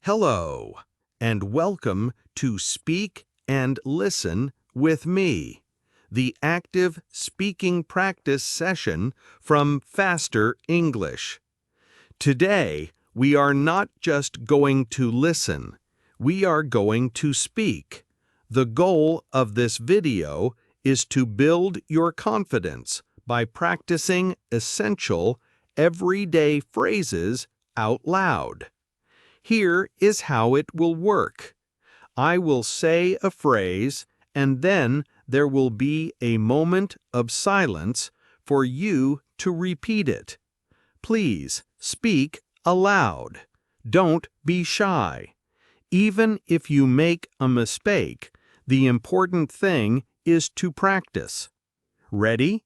Hello, and welcome to Speak and Listen with me, the active speaking practice session from Faster English. Today, we are not just going to listen, we are going to speak. The goal of this video is to build your confidence by practicing essential, everyday phrases out loud. Here is how it will work. I will say a phrase, and then there will be a moment of silence for you to repeat it. Please speak aloud. Don't be shy. Even if you make a mistake, the important thing is to practice. Ready?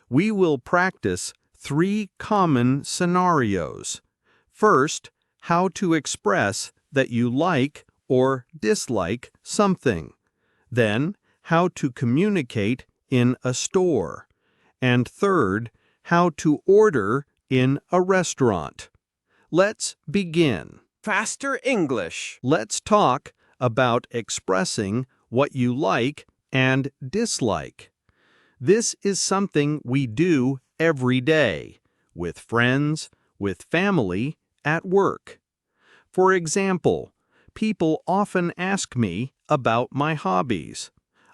We will practice 3 common scenarios. First, how to express that you like or dislike something. Then, how to communicate in a store. And third, how to order in a restaurant. Let's begin. Faster English. Let's talk about expressing what you like and dislike. This is something we do every day, with friends, with family, at work. For example, people often ask me about my hobbies.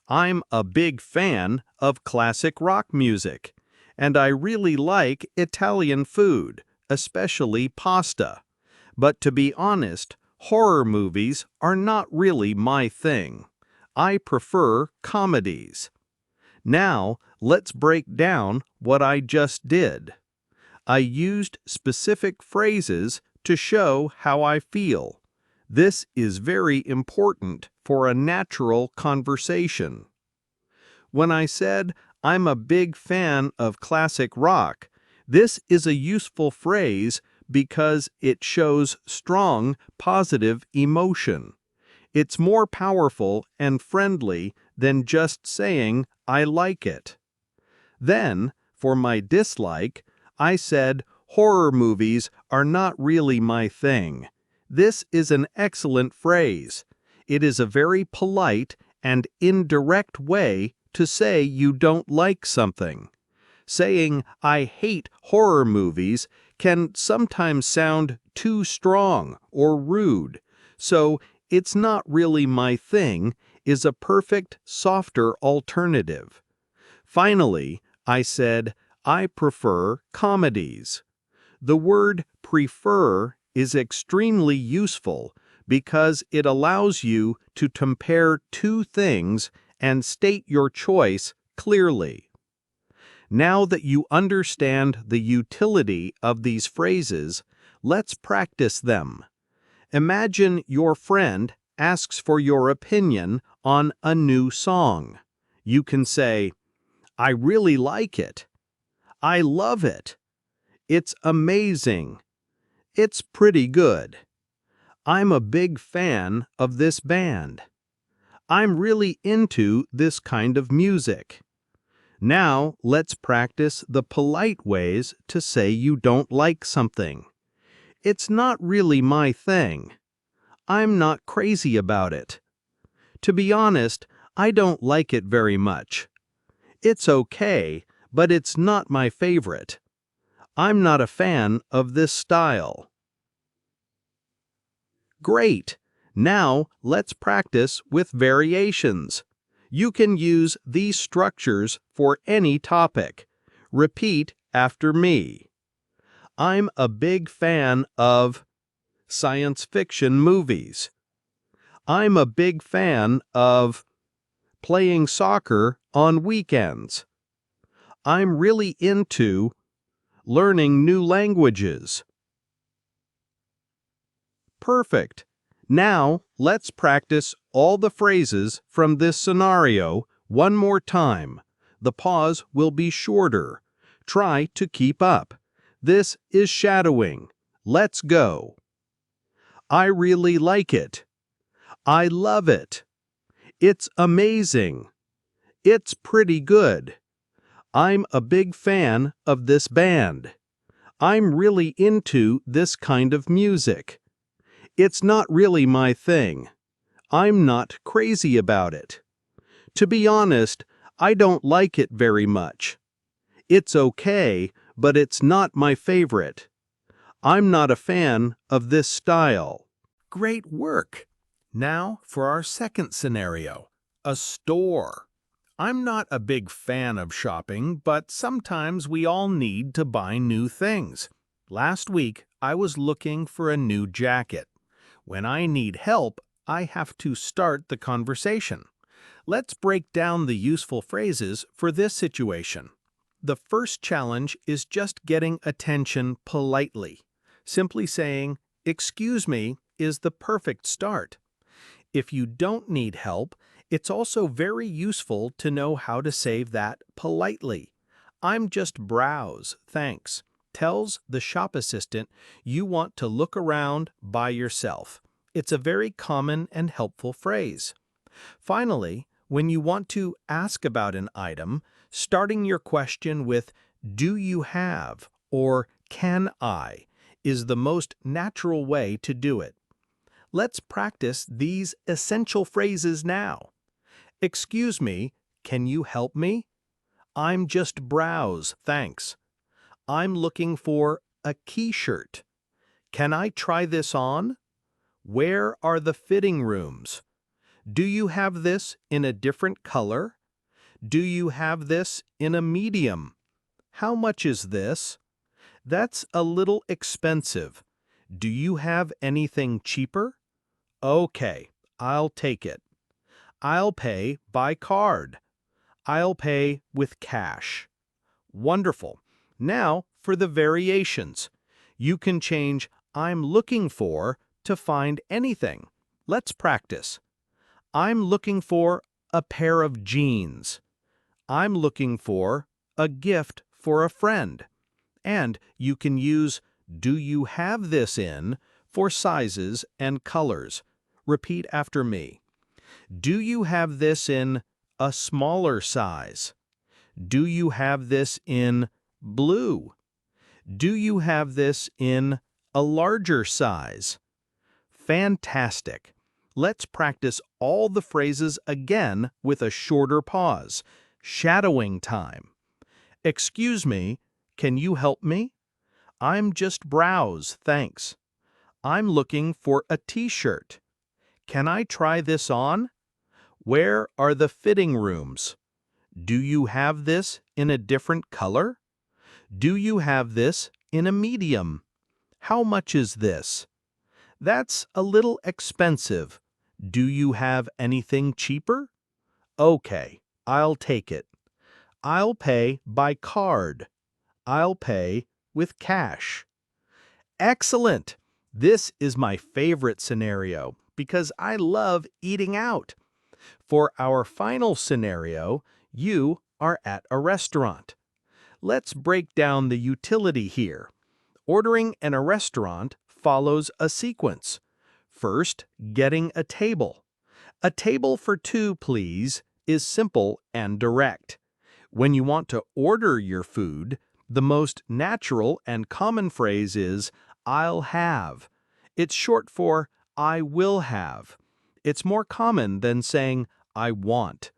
I'm a big fan of classic rock music, and I really like Italian food, especially pasta. But to be honest, horror movies are not really my thing. I prefer comedies. Now, let's break down what I just did. I used specific phrases to show how I feel. This is very important for a natural conversation. When I said, I'm a big fan of classic rock, this is a useful phrase because it shows strong, positive emotion. It's more powerful and friendly than just saying, I like it. Then, for my dislike, I said, horror movies are not really my thing. This is an excellent phrase. It is a very polite and indirect way to say you don't like something. Saying, I hate horror movies can sometimes sound too strong or rude, so it's not really my thing is a perfect, softer alternative. Finally, I said, I prefer comedies. The word prefer is extremely useful because it allows you to compare two things and state your choice clearly. Now that you understand the utility of these phrases, let's practice them. Imagine your friend asks for your opinion on a new song. You can say, I really like it. I love it. It's amazing. It's pretty good. I'm a big fan of this band. I'm really into this kind of music. Now let's practice the polite ways to say you don't like something. It's not really my thing. I'm not crazy about it. To be honest, I don't like it very much. It's okay, but it's not my favorite. I'm not a fan of this style. Great! Now let's practice with variations. You can use these structures for any topic. Repeat after me. I'm a big fan of science fiction movies. I'm a big fan of playing soccer on weekends. I'm really into learning new languages. Perfect. Now, let's practice all the phrases from this scenario one more time. The pause will be shorter. Try to keep up. This is shadowing. Let's go. I really like it. I love it. It's amazing. It's pretty good. I'm a big fan of this band. I'm really into this kind of music. It's not really my thing. I'm not crazy about it. To be honest, I don't like it very much. It's okay, but it's not my favorite. I'm not a fan of this style. Great work! Now for our second scenario, a store. I'm not a big fan of shopping, but sometimes we all need to buy new things. Last week, I was looking for a new jacket. When I need help, I have to start the conversation. Let's break down the useful phrases for this situation. The first challenge is just getting attention politely. Simply saying, "Excuse me," is the perfect start. If you don't need help, it's also very useful to know how to say that politely. "I'm just browse, thanks," tells the shop assistant you want to look around by yourself. It's a very common and helpful phrase. Finally, when you want to ask about an item, starting your question with "Do you have?" or "Can I?" is the most natural way to do it. Let's practice these essential phrases now. Excuse me, can you help me? I'm just browse, thanks. I'm looking for a key shirt. Can I try this on? Where are the fitting rooms? Do you have this in a different color? Do you have this in a medium? How much is this? That's a little expensive. Do you have anything cheaper? Okay, I'll take it. I'll pay by card. I'll pay with cash. Wonderful. Now for the variations. You can change "I'm looking for" to "find anything." Let's practice. I'm looking for a pair of jeans. I'm looking for a gift for a friend. And you can use "Do you have this in" for sizes and colors. Repeat after me. Do you have this in a smaller size? Do you have this in blue? Do you have this in a larger size? Fantastic! Let's practice all the phrases again with a shorter pause. Shadowing time. Excuse me, can you help me? I'm just browse, thanks. I'm looking for a t-shirt. Can I try this on? Where are the fitting rooms? Do you have this in a different color? Do you have this in a medium? How much is this? That's a little expensive. Do you have anything cheaper? Okay, I'll take it. I'll pay by card. I'll pay with cash. Excellent! This is my favorite scenario because I love eating out. For our final scenario, you are at a restaurant. Let's break down the utility here. Ordering in a restaurant follows a sequence. First, getting a table. "A table for two, please," is simple and direct. When you want to order your food, the most natural and common phrase is "I'll have." It's short for "I will have." It's more common than saying "I want."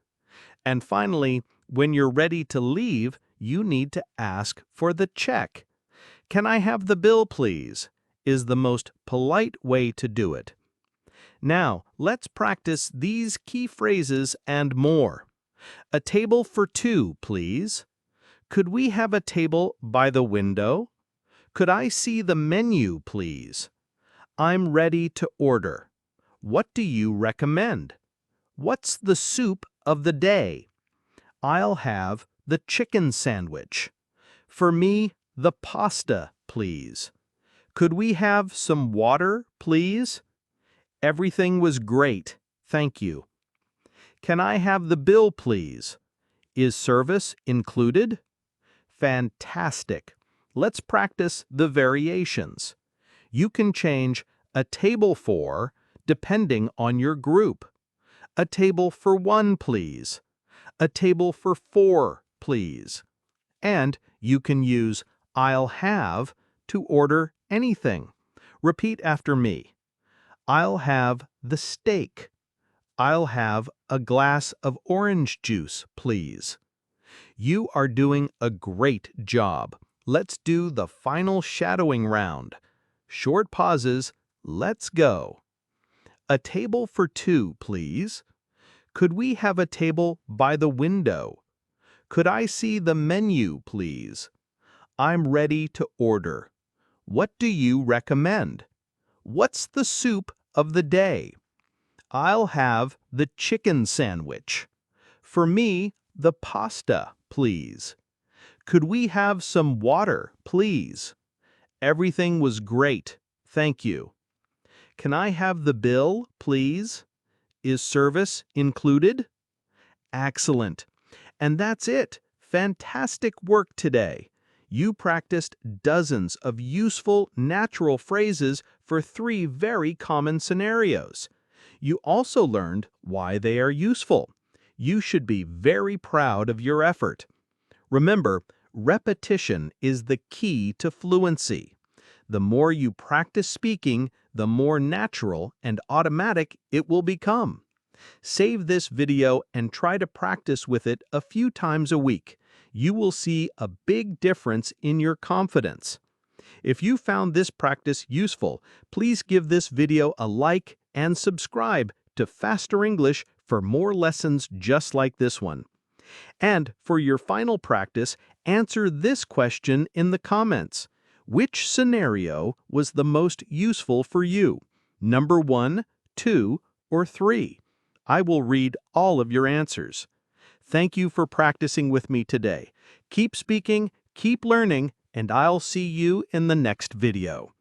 And finally, when you're ready to leave, you need to ask for the check. "Can I have the bill, please?" is the most polite way to do it. Now, let's practice these key phrases and more. "A table for two, please." "Could we have a table by the window?" "Could I see the menu, please?" "I'm ready to order." "What do you recommend?" "What's the soup of the day?" "I'll have the chicken sandwich." "For me, the pasta, please." "Could we have some water, please?" "Everything was great, thank you." "Can I have the bill, please?" "Is service included?" Fantastic! Let's practice the variations. You can change "a table for" depending on your group. "A table for one, please." "A table for four, please." And you can use "I'll have" to order anything. Repeat after me. I'll have the steak. I'll have a glass of orange juice, please. You are doing a great job. Let's do the final shadowing round. Short pauses. Let's go. A table for two, please. Could we have a table by the window? Could I see the menu, please? I'm ready to order. What do you recommend? What's the soup of the day? I'll have the chicken sandwich. For me, the pasta, please. Could we have some water, please? Everything was great, thank you. Can I have the bill, please? Is service included? Excellent. And that's it. Fantastic work today. You practiced dozens of useful, natural phrases for 3 very common scenarios. You also learned why they are useful. You should be very proud of your effort. Remember, repetition is the key to fluency. The more you practice speaking, the more natural and automatic it will become. Save this video and try to practice with it a few times a week. You will see a big difference in your confidence. If you found this practice useful, please give this video a like and subscribe to Faster English for more lessons just like this one. And for your final practice, answer this question in the comments. Which scenario was the most useful for you? Number 1, 2, or 3? I will read all of your answers. Thank you for practicing with me today. Keep speaking, keep learning, and I'll see you in the next video.